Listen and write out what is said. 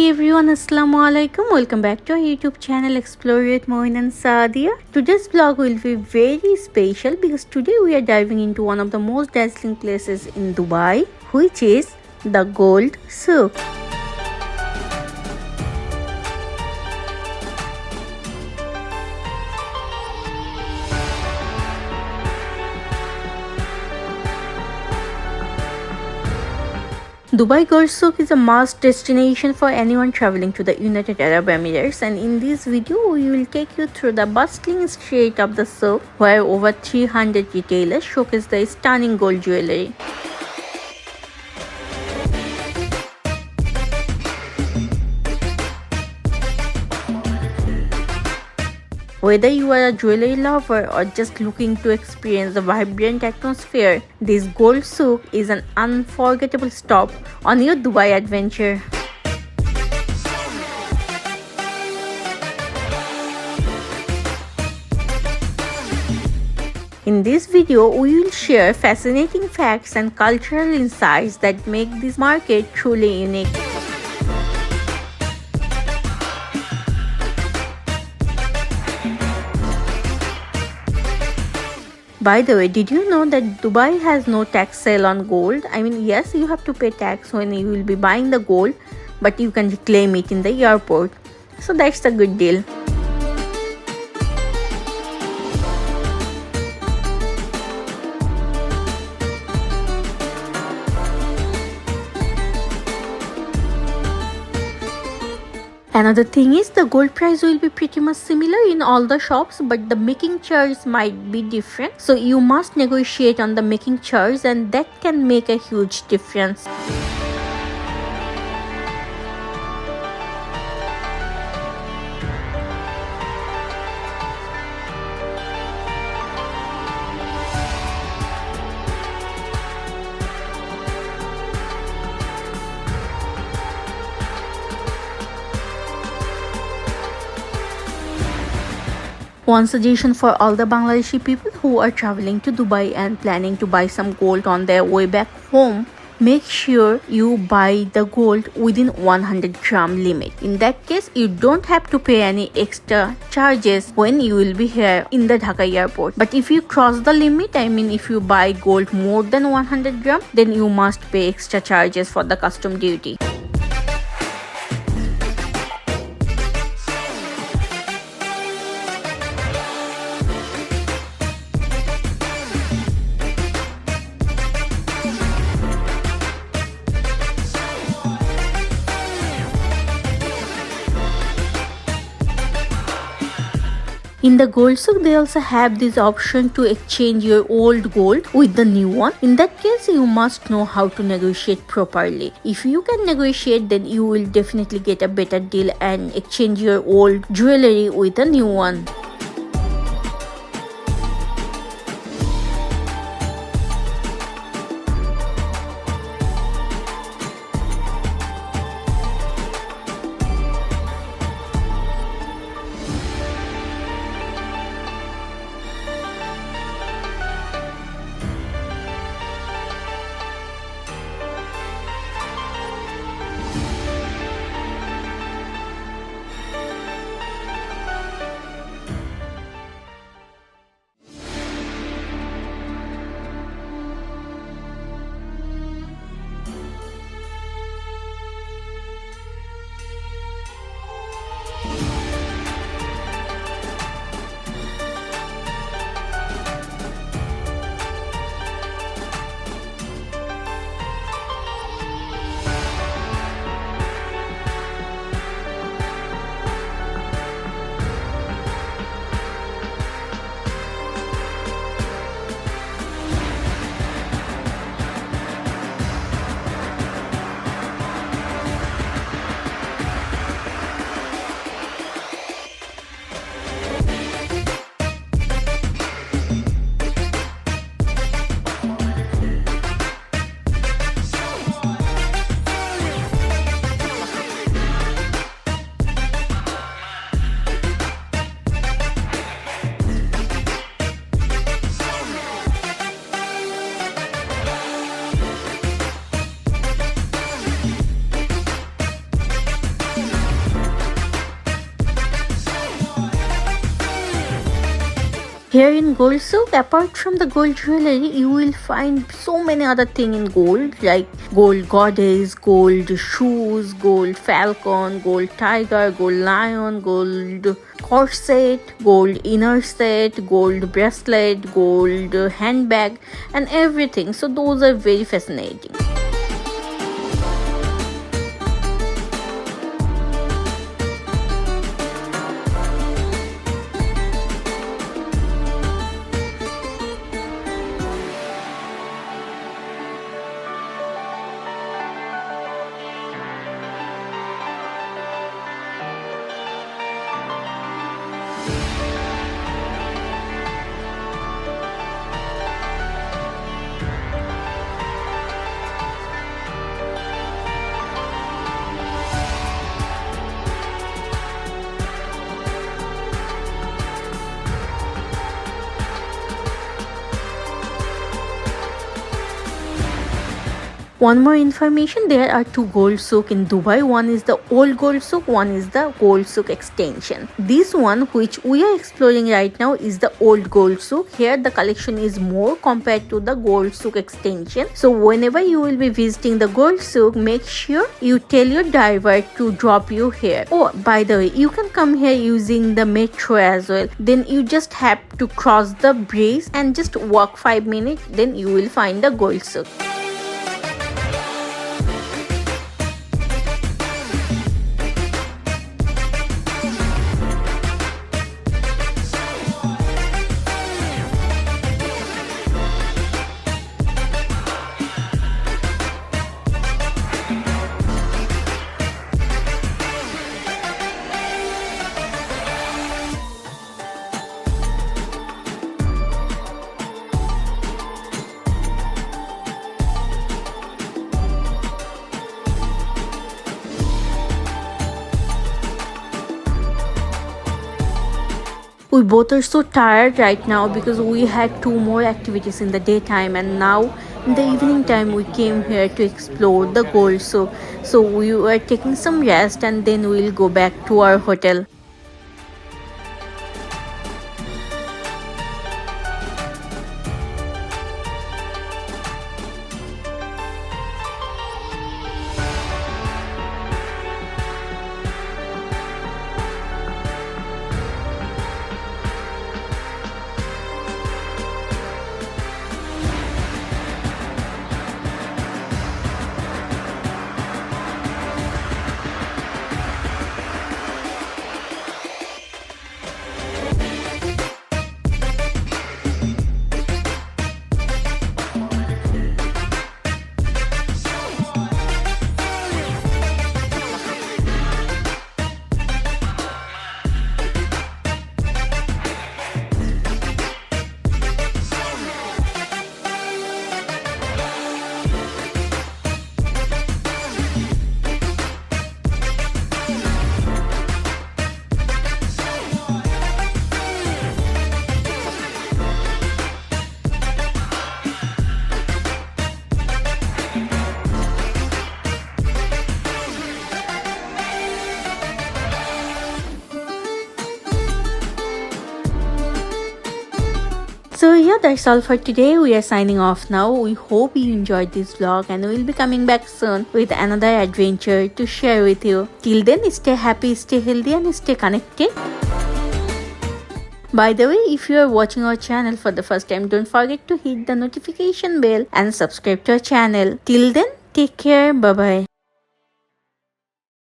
everyone, Assalamu alaikum. Welcome back to our YouTube channel Explore with Moin and Sadia. Today's vlog will be very special because today we are diving into one of the most dazzling places in Dubai, which is the Gold Souk. Dubai Gold Souk is a must destination for anyone traveling to the United Arab Emirates, and in this video we will take you through the bustling street of the souk where over 300 retailers showcase their stunning gold jewelry. Whether you are a jewelry lover or just looking to experience the vibrant atmosphere, this Gold Souk is an unforgettable stop on your Dubai adventure. In this video, we will share fascinating facts and cultural insights that make this market truly unique. By the way, did you know that Dubai has no tax sale on gold? I mean, yes, you have to pay tax when you will be buying the gold, but you can reclaim it in the airport. So that's a good deal. Another thing is the gold price will be pretty much similar in all the shops, but the making charge might be different. So you must negotiate on the making charge, and that can make a huge difference. One suggestion for all the Bangladeshi people who are traveling to Dubai and planning to buy some gold on their way back home, make sure you buy the gold within 100-gram limit. In that case, you don't have to pay any extra charges when you will be here in the Dhaka airport. But if you cross the limit, I mean if you buy gold more than 100 gram, then you must pay extra charges for the custom duty. In the Gold Souk, they also have this option to exchange your old gold with the new one. In that case, you must know how to negotiate properly. If you can negotiate, then you will definitely get a better deal and exchange your old jewelry with a new one. Here in Gold Souk, apart from the gold jewelry, you will find so many other things in gold like gold goddess, gold shoes, gold falcon, gold tiger, gold lion, gold corset, gold inner set, gold bracelet, gold handbag and everything. So those are very fascinating. One more information, there are two gold souk in Dubai. One is the old gold souk, one is the gold souk extension. This one which we are exploring right now is the old gold souk. Here the collection is more compared to the gold souk extension. So whenever you will be visiting the gold souk, make sure you tell your driver to drop you here. Oh, by the way, you can come here using the metro as well. Then you just have to cross the bridge and just walk 5 minutes, then you will find the gold souk. We both are so tired right now because we had two more activities in the daytime, and now in the evening time we came here to explore the gold souk. So we were taking some rest and then we'll go back to our hotel. So yeah, that's all for today. We are signing off now. We hope you enjoyed this vlog and we'll be coming back soon with another adventure to share with you. Till then, stay happy, stay healthy and stay connected. By the way, if you are watching our channel for the first time, don't forget to hit the notification bell and subscribe to our channel. Till then, take care. Bye bye.